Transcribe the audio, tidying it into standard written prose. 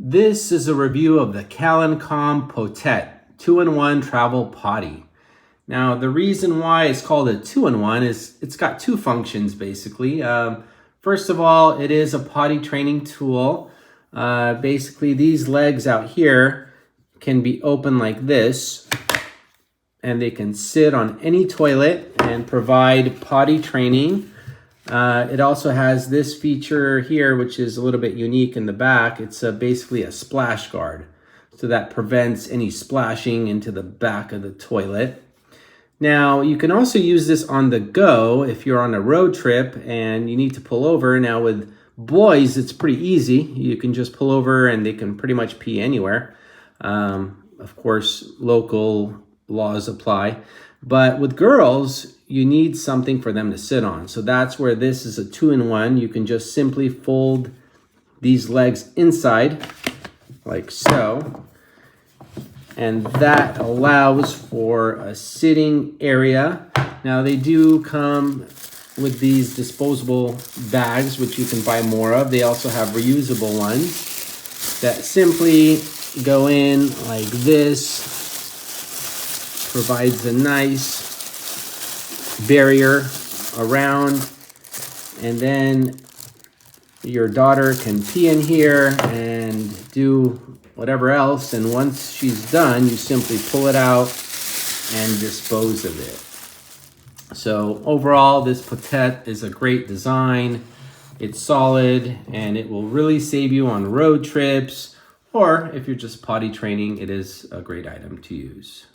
This is a review of the Kalencom Potette 2-in-1 Travel Potty. Now, the reason why it's called a 2-in-1 is it's got two functions, basically. First of all, it is a potty training tool. Basically, these legs out here can be open like this, and they can sit on any toilet and provide potty training. It also has this feature here, which is a little bit unique in the back. It's basically a splash guard, so that prevents any splashing into the back of the toilet. Now, you can also use this on the go if you're on a road trip and you need to pull over. Now, with boys, it's pretty easy. You can just pull over and they can pretty much pee anywhere. Of course, local laws apply. But with girls, you need something for them to sit on. So that's where this is a 2-in-1. You can just simply fold these legs inside, like so. And that allows for a sitting area. Now, they do come with these disposable bags, which you can buy more of. They also have reusable ones that simply go in like this. Provides a nice barrier around, and then your daughter can pee in here and do whatever else, and once she's done, you simply pull it out and dispose of it. So overall, this Potette is a great design. It's solid, and it will really save you on road trips, or if you're just potty training, it is a great item to use.